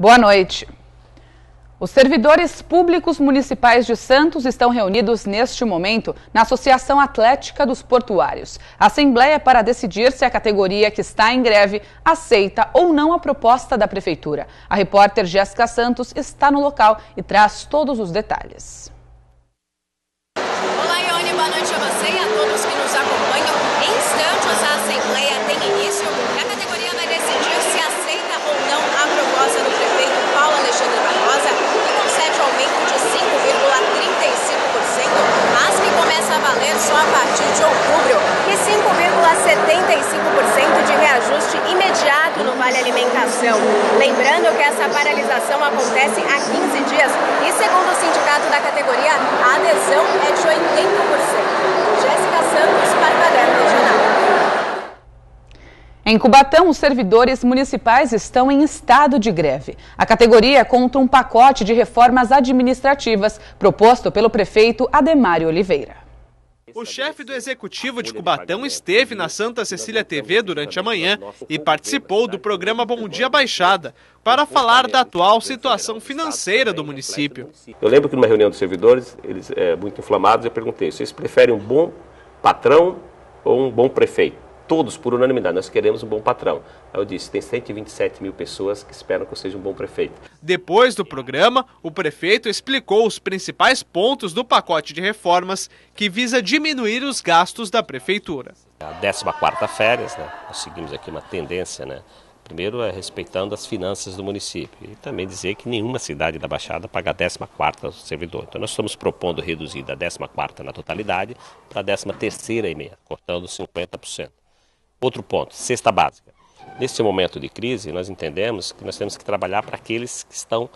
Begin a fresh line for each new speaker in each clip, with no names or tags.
Boa noite. Os servidores públicos municipais de Santos estão reunidos neste momento na Associação Atlética dos Portuários. A assembleia é para decidir se a categoria que está em greve aceita ou não a proposta da Prefeitura. A repórter Jéssica Santos está no local e traz todos os detalhes.
Olá, Ione, boa noite a você e a todos que nos acompanham. Em instantes, a assembleia tem início e a categoria vai decidir se aceita ou não a proposta do prefeito Paulo Alexandre Barbosa, que concede aumento de 5,35%, mas que começa a valer só a partir de outubro, e 5,75% de reajuste imediato no Vale Alimentação. Lembrando que essa paralisação acontece há 15 dias e, segundo o sindicato da categoria, a adesão é de 80%. Jéssica Santos para o Caderno Regional.
Em Cubatão, os servidores municipais estão em estado de greve. A categoria é contra um pacote de reformas administrativas proposto pelo prefeito Ademário Oliveira.
O chefe do Executivo de Cubatão esteve na Santa Cecília TV durante a manhã e participou do programa Bom Dia Baixada para falar da atual situação financeira do município.
Eu lembro que numa reunião dos servidores, eles muito inflamados, eu perguntei, vocês preferem um bom patrão ou um bom prefeito? Todos, por unanimidade, nós queremos um bom patrão. Aí eu disse, tem 127 mil pessoas que esperam que eu seja um bom prefeito.
Depois do programa, o prefeito explicou os principais pontos do pacote de reformas que visa diminuir os gastos da prefeitura.
A 14ª férias, nós seguimos aqui uma tendência, Primeiro é respeitando as finanças do município e também dizer que nenhuma cidade da Baixada paga a 14ª ao servidor. Então nós estamos propondo reduzir da 14ª na totalidade para a 13ª e meia, cortando 50%. Outro ponto, cesta básica. Neste momento de crise, nós entendemos que nós temos que trabalhar para aqueles que estão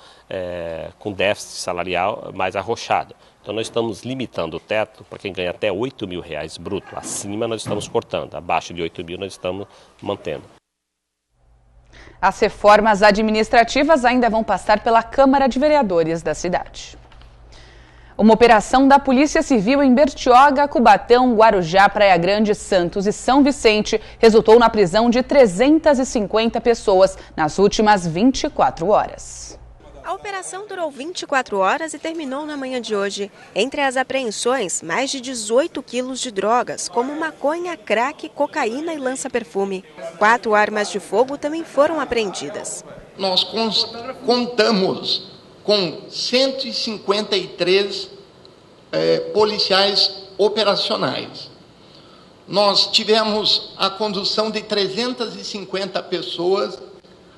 com déficit salarial mais arrochado. Então nós estamos limitando o teto para quem ganha até R$8 mil bruto. Acima nós estamos cortando, abaixo de 8 mil nós estamos mantendo.
As reformas administrativas ainda vão passar pela Câmara de Vereadores da cidade. Uma operação da Polícia Civil em Bertioga, Cubatão, Guarujá, Praia Grande, Santos e São Vicente resultou na prisão de 350 pessoas nas últimas 24 horas.
A operação durou 24 horas e terminou na manhã de hoje. Entre as apreensões, mais de 18 quilos de drogas, como maconha, crack, cocaína e lança-perfume. 4 armas de fogo também foram apreendidas.
Nós contamos com 153 policiais operacionais. Nós tivemos a condução de 350 pessoas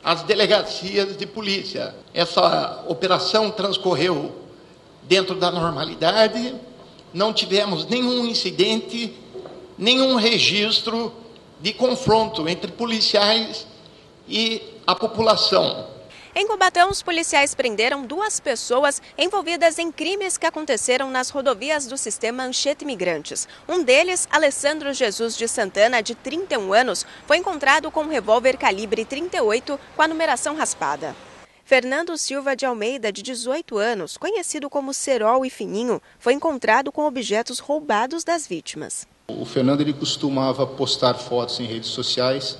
às delegacias de polícia. Essa operação transcorreu dentro da normalidade, não tivemos nenhum incidente, nenhum registro de confronto entre policiais e a população.
Em Cubatão, os policiais prenderam 2 pessoas envolvidas em crimes que aconteceram nas rodovias do sistema Anchieta Imigrantes. Um deles, Alessandro Jesus de Santana, de 31 anos, foi encontrado com um revólver calibre 38 com a numeração raspada. Fernando Silva de Almeida, de 18 anos, conhecido como Cerol e Fininho, foi encontrado com objetos roubados das vítimas.
O Fernando ele costumava postar fotos em redes sociais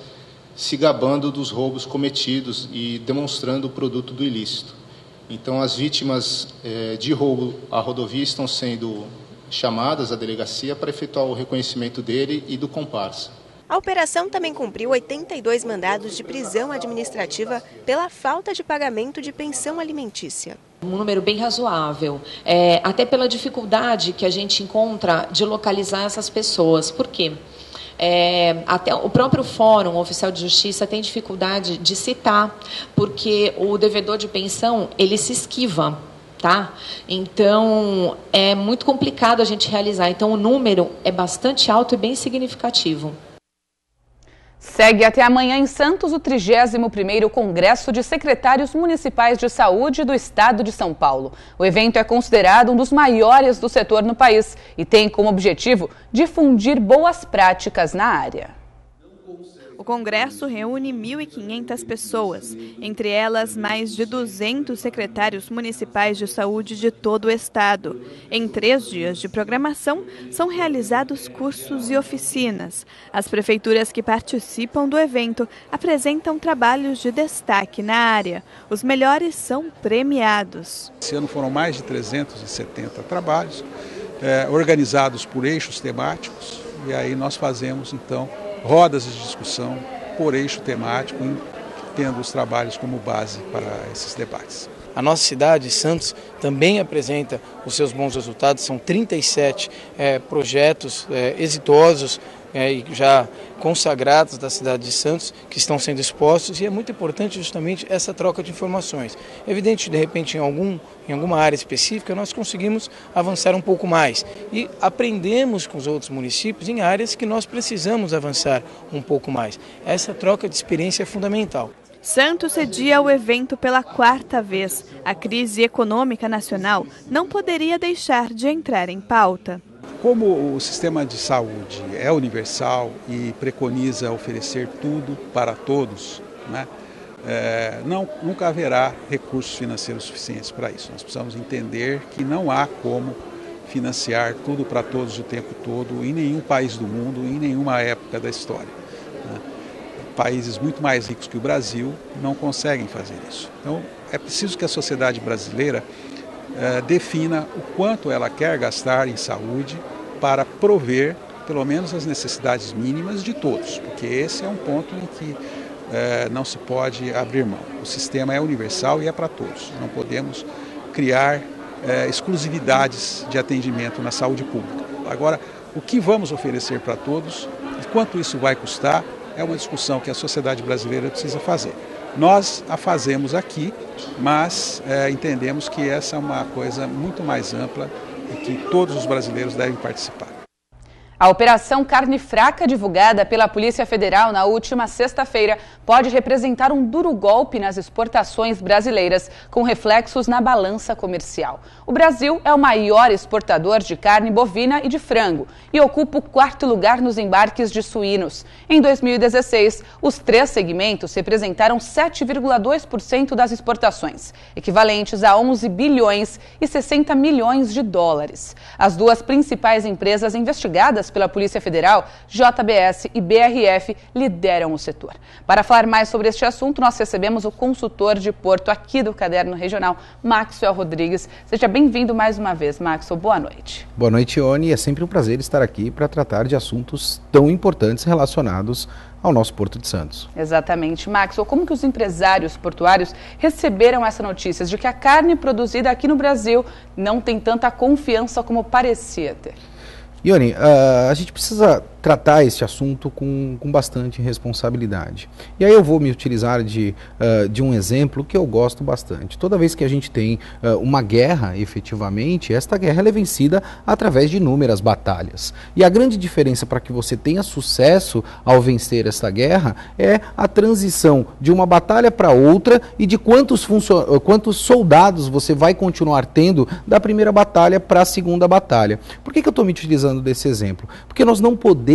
se gabando dos roubos cometidos e demonstrando o produto do ilícito. Então, as vítimas de roubo à rodovia estão sendo chamadas à delegacia para efetuar o reconhecimento dele e do comparsa.
A operação também cumpriu 82 mandados de prisão administrativa pela falta de pagamento de pensão alimentícia.
Um número bem razoável, até pela dificuldade que a gente encontra de localizar essas pessoas. Por quê? Até o próprio Fórum Oficial de Justiça tem dificuldade de citar, porque o devedor de pensão, ele se esquiva, tá? Então, é muito complicado a gente realizar. Então, o número é bastante alto e bem significativo.
Segue até amanhã em Santos o 31º Congresso de Secretários Municipais de Saúde do Estado de São Paulo. O evento é considerado um dos maiores do setor no país e tem como objetivo difundir boas práticas na área.
O congresso reúne 1.500 pessoas, entre elas mais de 200 secretários municipais de saúde de todo o estado. Em 3 dias de programação, são realizados cursos e oficinas. As prefeituras que participam do evento apresentam trabalhos de destaque na área. Os melhores são premiados.
Esse ano foram mais de 370 trabalhos, organizados por eixos temáticos, e aí nós fazemos, então, rodas de discussão por eixo temático, tendo os trabalhos como base para esses debates.
A nossa cidade, Santos, também apresenta os seus bons resultados. São 37 projetos exitosos e já consagrados da cidade de Santos que estão sendo expostos, e é muito importante justamente essa troca de informações. É evidente, de repente, em alguma área específica, nós conseguimos avançar um pouco mais e aprendemos com os outros municípios em áreas que nós precisamos avançar um pouco mais. Essa troca de experiência é fundamental.
Santos cedia o evento pela 4ª vez. A crise econômica nacional não poderia deixar de entrar em pauta.
Como o sistema de saúde é universal e preconiza oferecer tudo para todos, né, nunca haverá recursos financeiros suficientes para isso. Nós precisamos entender que não há como financiar tudo para todos o tempo todo em nenhum país do mundo, em nenhuma época da história. Países muito mais ricos que o Brasil não conseguem fazer isso. Então, é preciso que a sociedade brasileira defina o quanto ela quer gastar em saúde para prover, pelo menos, as necessidades mínimas de todos, porque esse é um ponto em que não se pode abrir mão. O sistema é universal e é para todos. Não podemos criar exclusividades de atendimento na saúde pública. Agora, o que vamos oferecer para todos e quanto isso vai custar é uma discussão que a sociedade brasileira precisa fazer. Nós a fazemos aqui, mas entendemos que essa é uma coisa muito mais ampla e que todos os brasileiros devem participar.
A Operação Carne Fraca, divulgada pela Polícia Federal na última sexta-feira, pode representar um duro golpe nas exportações brasileiras, com reflexos na balança comercial. O Brasil é o maior exportador de carne bovina e de frango e ocupa o 4º lugar nos embarques de suínos. Em 2016, os 3 segmentos representaram 7,2% das exportações, equivalentes a 11 bilhões e 60 milhões de dólares. As 2 principais empresas investigadas pela Polícia Federal, JBS e BRF, lideram o setor. Para falar mais sobre este assunto, nós recebemos o consultor de Porto aqui do Caderno Regional, Maxwell Rodrigues. Seja bem-vindo mais uma vez, Maxwell. Boa noite.
Boa noite, Ione. É sempre um prazer estar aqui para tratar de assuntos tão importantes relacionados ao nosso Porto de Santos.
Exatamente. Maxwell, como que os empresários portuários receberam essa notícia de que a carne produzida aqui no Brasil não tem tanta confiança como parecia ter?
Ione, a gente precisa tratar esse assunto com bastante responsabilidade. E aí eu vou me utilizar de um exemplo que eu gosto bastante. Toda vez que a gente tem uma guerra, efetivamente, esta guerra é vencida através de inúmeras batalhas. E a grande diferença para que você tenha sucesso ao vencer esta guerra é a transição de uma batalha para outra e de quantos soldados você vai continuar tendo da primeira batalha para a segunda batalha. Por que eu estou me utilizando desse exemplo? Porque nós não podemos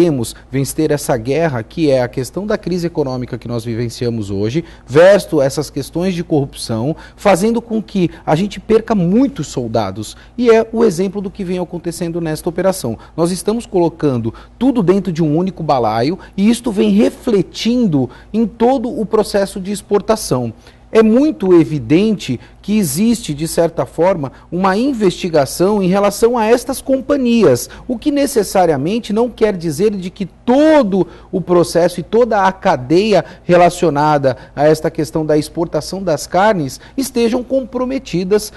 vencer essa guerra, que é a questão da crise econômica que nós vivenciamos hoje, versus essas questões de corrupção, fazendo com que a gente perca muitos soldados. E é o exemplo do que vem acontecendo nesta operação. Nós estamos colocando tudo dentro de um único balaio e isto vem refletindo em todo o processo de exportação. É muito evidente que existe, de certa forma, uma investigação em relação a estas companhias, o que necessariamente não quer dizer de que todo o processo e toda a cadeia relacionada a esta questão da exportação das carnes estejam comprometidas,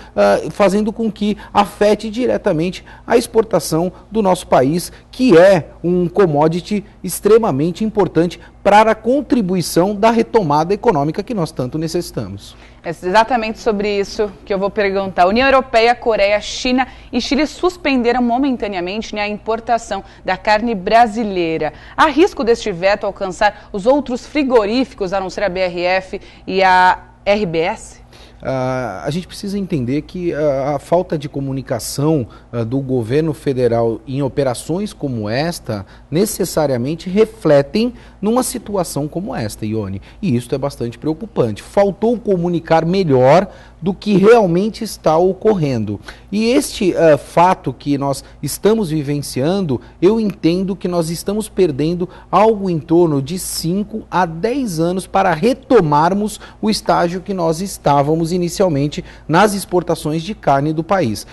fazendo com que afete diretamente a exportação do nosso país, que é um commodity extremamente importante para a contribuição da retomada econômica que nós tanto necessitamos.
É exatamente sobre isso que eu vou perguntar. União Europeia, Coreia, China e Chile suspenderam momentaneamente a importação da carne brasileira. Há risco deste veto alcançar os outros frigoríficos, a não ser a BRF e a RBS?
a gente precisa entender que a falta de comunicação do governo federal em operações como esta necessariamente refletem numa situação como esta, Ione. E isso é bastante preocupante. Faltou comunicar melhor do que realmente está ocorrendo. E este fato que nós estamos vivenciando, eu entendo que nós estamos perdendo algo em torno de 5 a 10 anos para retomarmos o estágio que nós estávamos inicialmente nas exportações de carne do país.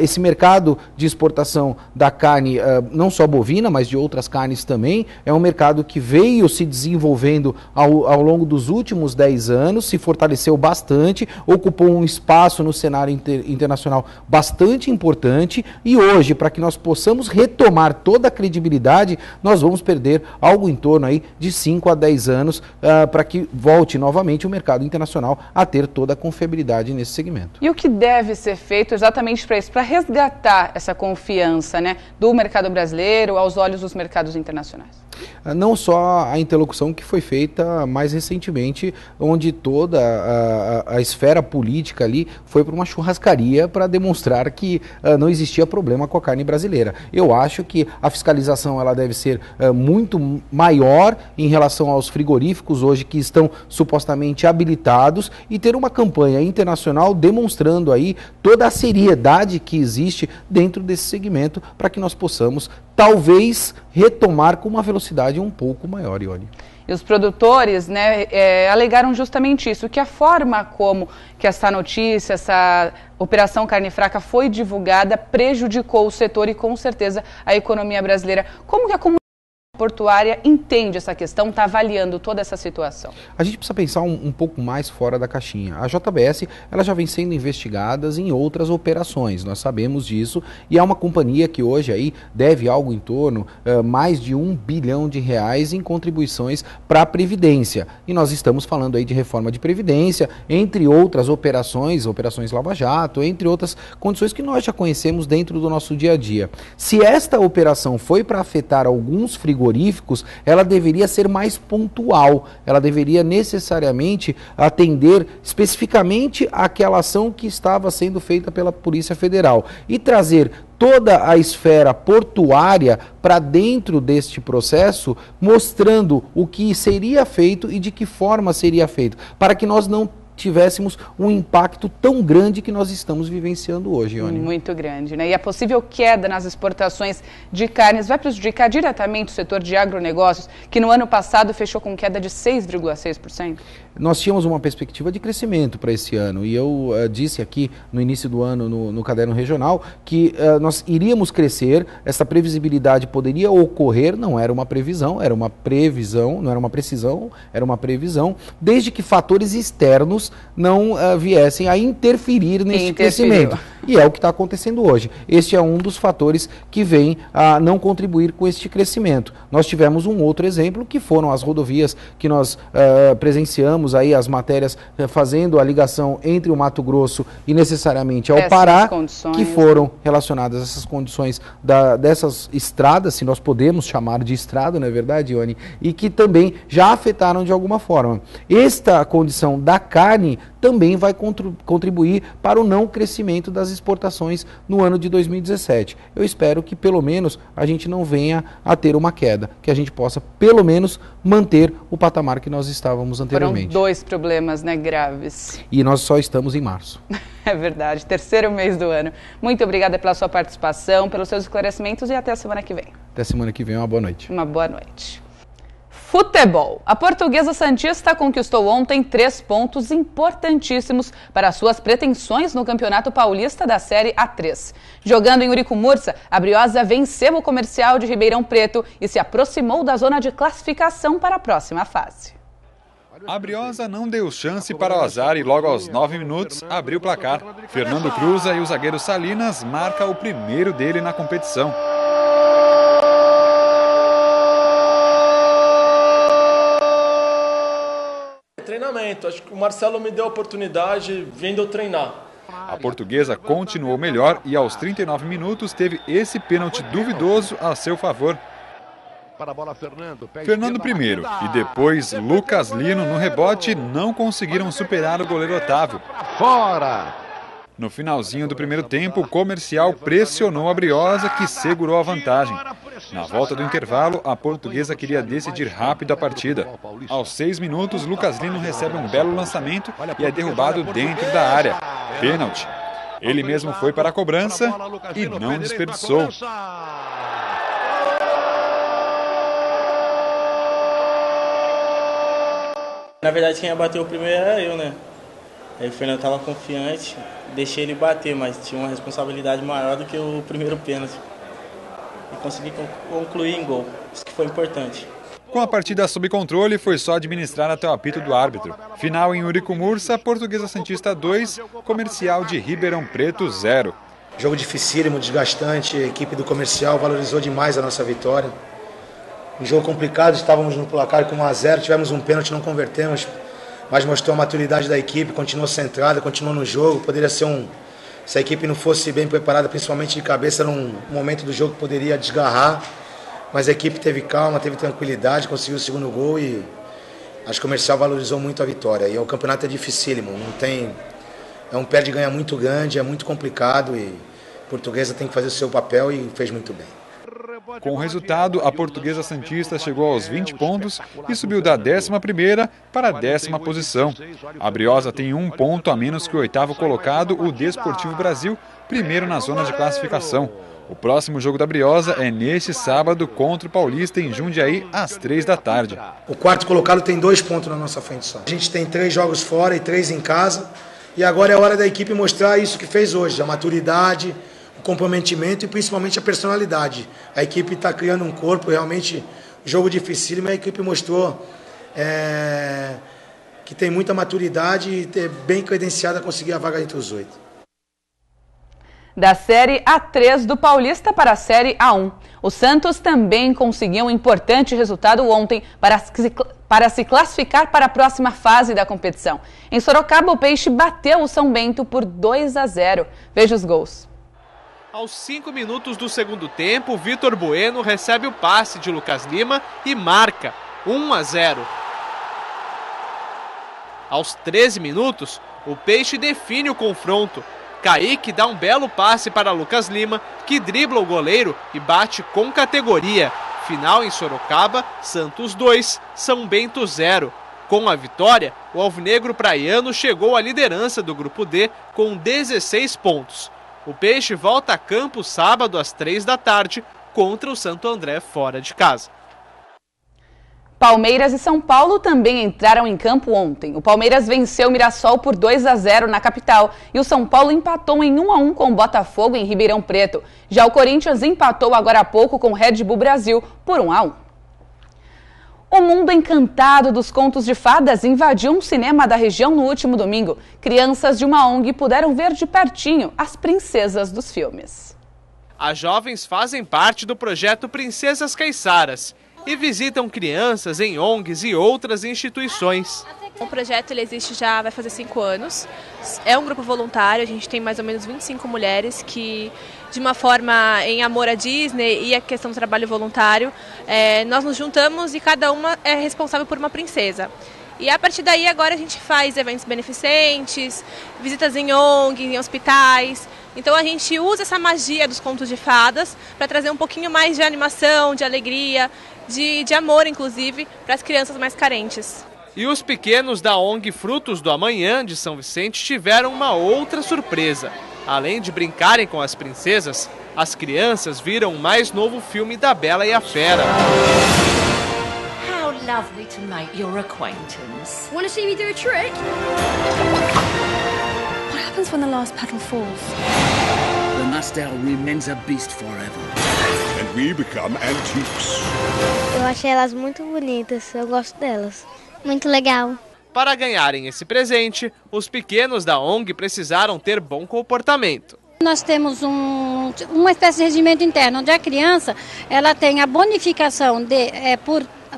Esse mercado de exportação da carne, não só bovina, mas de outras carnes também, é um mercado que veio se desenvolvendo ao longo dos últimos 10 anos, se fortaleceu bastante, ocupou um espaço no cenário internacional bastante importante e hoje, para que nós possamos retomar toda a credibilidade, nós vamos perder algo em torno aí de 5 a 10 anos para que volte novamente o mercado internacional a ter toda a confiabilidade nesse segmento.
E o que deve ser feito exatamente para isso, para resgatar essa confiança, né, do mercado brasileiro aos olhos dos mercados internacionais?
Não só a interlocução que foi feita mais recentemente, onde toda a esfera política ali foi para uma churrascaria para demonstrar que não existia problema com a carne brasileira. Eu acho que a fiscalização ela deve ser muito maior em relação aos frigoríficos hoje que estão supostamente habilitados e ter uma campanha internacional demonstrando aí toda a seriedade que existe dentro desse segmento para que nós possamos talvez retomar com uma velocidade um pouco maior, Ione.
E os produtores, né, alegaram justamente isso, que a forma como que essa notícia, essa Operação Carne Fraca foi divulgada prejudicou o setor e com certeza a economia brasileira. Como que a comunidade portuária entende essa questão, está avaliando toda essa situação?
A gente precisa pensar um pouco mais fora da caixinha. A JBS ela já vem sendo investigada em outras operações, nós sabemos disso, e é uma companhia que hoje aí deve algo em torno mais de R$1 bilhão em contribuições para a Previdência. E nós estamos falando aí de reforma de Previdência, entre outras operações Lava Jato, entre outras condições que nós já conhecemos dentro do nosso dia a dia. Se esta operação foi para afetar alguns frigoríficos, ela deveria ser mais pontual, ela deveria necessariamente atender especificamente àquela ação que estava sendo feita pela Polícia Federal e trazer toda a esfera portuária para dentro deste processo, mostrando o que seria feito e de que forma seria feito, para que nós não tivéssemos um impacto tão grande que nós estamos vivenciando hoje, Ione.
Muito grande, né? E a possível queda nas exportações de carnes vai prejudicar diretamente o setor de agronegócios, que no ano passado fechou com queda de 6,6%?
Nós tínhamos uma perspectiva de crescimento para esse ano e eu disse aqui no início do ano no Caderno Regional que nós iríamos crescer, essa previsibilidade poderia ocorrer, não era uma previsão, era uma previsão, não era uma precisão, era uma previsão, desde que fatores externos não viessem a interferir nesse crescimento. E é o que está acontecendo hoje. Este é um dos fatores que vem a não contribuir com este crescimento. Nós tivemos um outro exemplo, que foram as rodovias que nós presenciamos, aí as matérias fazendo a ligação entre o Mato Grosso e necessariamente ao Pará, que foram relacionadas a essas condições dessas estradas, se nós podemos chamar de estrada, não é verdade, Ione? E que também já afetaram de alguma forma. Esta condição da carne também vai contribuir para o não crescimento das exportações no ano de 2017. Eu espero que pelo menos a gente não venha a ter uma queda, que a gente possa pelo menos manter o patamar que nós estávamos anteriormente.
Foram 2 problemas, né, graves.
E nós só estamos em março.
É verdade, 3º mês do ano. Muito obrigada pela sua participação, pelos seus esclarecimentos e até a semana que vem.
Até semana que vem, uma boa noite.
Uma boa noite. Futebol. A Portuguesa Santista conquistou ontem 3 pontos importantíssimos para suas pretensões no Campeonato Paulista da Série A3. Jogando em Uricumurça, a Briosa venceu o Comercial de Ribeirão Preto e se aproximou da zona de classificação para a próxima fase.
A Briosa não deu chance para o azar e logo aos 9 minutos abriu o placar. Fernando cruza e o zagueiro Salinas marca o primeiro dele na competição.
Treinamento, acho que o Marcelo me deu a oportunidade vendo eu treinar.
A Portuguesa continuou melhor e aos 39 minutos teve esse pênalti duvidoso a seu favor. Fernando primeiro e depois Lucas Lino no rebote não conseguiram superar o goleiro Otávio.
fora.
No finalzinho do primeiro tempo, o Comercial pressionou a Briosa, que segurou a vantagem. Na volta do intervalo, a Portuguesa queria decidir rápido a partida. Aos 6 minutos, Lucas Lino recebe um belo lançamento e é derrubado dentro da área. Pênalti. Ele mesmo foi para a cobrança e não desperdiçou.
Na verdade, quem ia bater o primeiro era eu, né? Aí o Fernando estava confiante, deixei ele bater, mas tinha uma responsabilidade maior do que o primeiro pênalti. E consegui concluir em gol, isso que foi importante.
Com a partida sob controle, foi só administrar até o apito do árbitro. Final em Uricumurça, Portuguesa Santista 2, Comercial de Ribeirão Preto 0.
Jogo dificílimo, desgastante, a equipe do Comercial valorizou demais a nossa vitória. Um jogo complicado, estávamos no placar com 1-0, tivemos um pênalti, não convertemos, mas mostrou a maturidade da equipe, continuou centrada, continuou no jogo. Poderia ser se a equipe não fosse bem preparada, principalmente de cabeça, era um momento do jogo que poderia desgarrar, mas a equipe teve calma, teve tranquilidade, conseguiu o segundo gol e acho que o Comercial valorizou muito a vitória. E o campeonato é dificílimo, é um perde-ganha muito grande, é muito complicado e a Portuguesa tem que fazer o seu papel e fez muito bem.
Com o resultado, a Portuguesa Santista chegou aos 20 pontos e subiu da 11ª para a 10ª posição. A Briosa tem 1 ponto a menos que o 8º colocado, o Desportivo Brasil, primeiro na zona de classificação. O próximo jogo da Briosa é neste sábado contra o Paulista em Jundiaí, às 3 da tarde.
O 4º colocado tem 2 pontos na nossa frente só. A gente tem 3 jogos fora e 3 em casa. E agora é hora da equipe mostrar isso que fez hoje, a maturidade, o comprometimento e principalmente a personalidade. A equipe está criando um corpo, realmente, jogo dificílimo, a equipe mostrou que tem muita maturidade e é bem credenciada a conseguir a vaga entre os 8.
Da Série A3 do Paulista para a Série A1. O Santos também conseguiu um importante resultado ontem para se classificar para a próxima fase da competição. Em Sorocaba, o Peixe bateu o São Bento por 2-0. Veja os gols.
Aos 5 minutos do segundo tempo, Vitor Bueno recebe o passe de Lucas Lima e marca 1-0. Aos 13 minutos, o Peixe define o confronto. Kaique dá um belo passe para Lucas Lima, que dribla o goleiro e bate com categoria. Final em Sorocaba, Santos 2, São Bento 0. Com a vitória, o alvinegro praiano chegou à liderança do Grupo D com 16 pontos. O Peixe volta a campo sábado às 3 da tarde contra o Santo André fora de casa.
Palmeiras e São Paulo também entraram em campo ontem. O Palmeiras venceu o Mirassol por 2-0 na capital e o São Paulo empatou em 1-1 com o Botafogo em Ribeirão Preto. Já o Corinthians empatou agora há pouco com o Red Bull Brasil por 1-1. O mundo encantado dos contos de fadas invadiu um cinema da região no último domingo. Crianças de uma ONG puderam ver de pertinho as princesas dos filmes.
As jovens fazem parte do projeto Princesas Caiçaras e visitam crianças em ONGs e outras instituições.
O projeto ele existe já vai fazer 5 anos. É um grupo voluntário, a gente tem mais ou menos 25 mulheres que, de uma forma em amor à Disney e a questão do trabalho voluntário, nós nos juntamos e cada uma é responsável por uma princesa. E a partir daí agora a gente faz eventos beneficentes, visitas em ONGs, em hospitais. Então a gente usa essa magia dos contos de fadas para trazer um pouquinho mais de animação, de alegria, de amor, inclusive, para as crianças mais carentes.
E os pequenos da ONG Frutos do Amanhã de São Vicente tiveram uma outra surpresa. Além de brincarem com as princesas, as crianças viram o mais novo filme da Bela e a Fera.
How lovely to make your acquaintance.
Want to see me do a trick? What happens when the last petal falls?
The Mastel remains a beast forever.
And we become antiques.
Eu achei elas muito bonitas, eu gosto delas. Muito legal.
Para ganharem esse presente, os pequenos da ONG precisaram ter bom comportamento.
Nós temos uma espécie de regimento interno, onde a criança ela tem a bonificação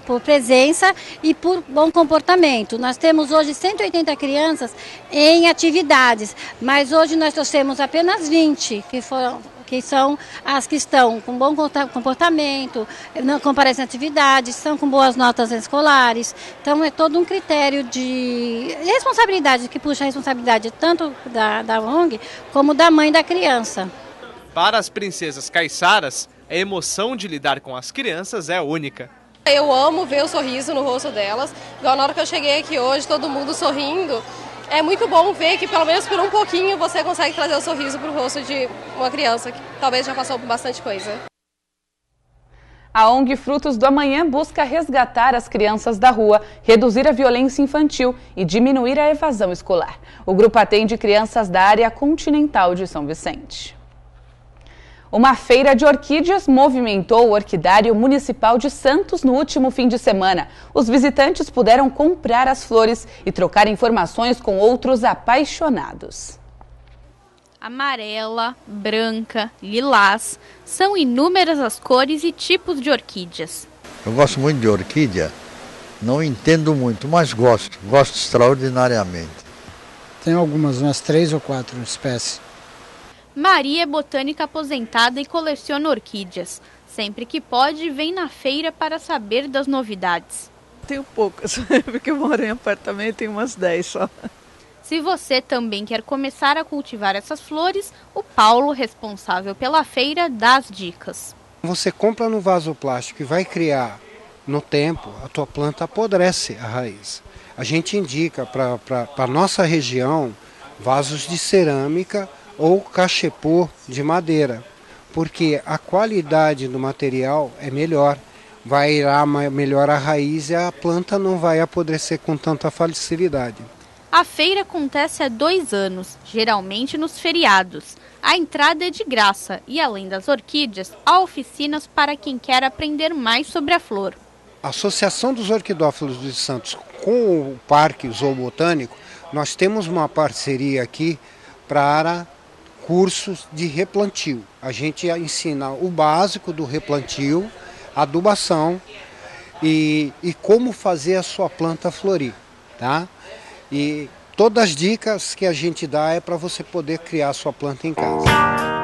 por presença e por bom comportamento. Nós temos hoje 180 crianças em atividades, mas hoje nós trouxemos apenas 20 que foram que são as que estão com bom comportamento, não comparecem em atividades, estão com boas notas escolares. Então é todo um critério de responsabilidade, que puxa a responsabilidade tanto da ONG como da mãe da criança.
Para as princesas caiçaras, a emoção de lidar com as crianças é única.
Eu amo ver o sorriso no rosto delas, igual na hora que eu cheguei aqui hoje, todo mundo sorrindo. É muito bom ver que pelo menos por um pouquinho você consegue trazer o sorriso para o rosto de uma criança que talvez já passou por bastante coisa.
A ONG Frutos do Amanhã busca resgatar as crianças da rua, reduzir a violência infantil e diminuir a evasão escolar. O grupo atende crianças da área continental de São Vicente. Uma feira de orquídeas movimentou o Orquidário Municipal de Santos no último fim de semana. Os visitantes puderam comprar as flores e trocar informações com outros apaixonados.
Amarela, branca, lilás, são inúmeras as cores e tipos de orquídeas.
Eu gosto muito de orquídea, não entendo muito, mas gosto extraordinariamente.
Tem umas 3 ou 4 espécies.
Maria é botânica aposentada e coleciona orquídeas. Sempre que pode, vem na feira para saber das novidades.
Tenho poucas, porque eu moro em apartamento e tenho umas 10 só.
Se você também quer começar a cultivar essas flores, o Paulo, responsável pela feira, dá as dicas.
Você compra no vaso plástico e vai criar no tempo, a tua planta apodrece a raiz. A gente indica para a nossa região vasos de cerâmica ou cachepô de madeira, porque a qualidade do material é melhor, vai irá melhor a raiz e a planta não vai apodrecer com tanta facilidade.
A feira acontece há 2 anos, geralmente nos feriados. A entrada é de graça e, além das orquídeas, há oficinas para quem quer aprender mais sobre a flor.
A Associação dos Orquidófilos de Santos com o Parque Zoobotânico, nós temos uma parceria aqui para cursos de replantio. A gente ensina o básico do replantio, adubação e como fazer a sua planta florir, tá? E todas as dicas que a gente dá é para você poder criar a sua planta em casa.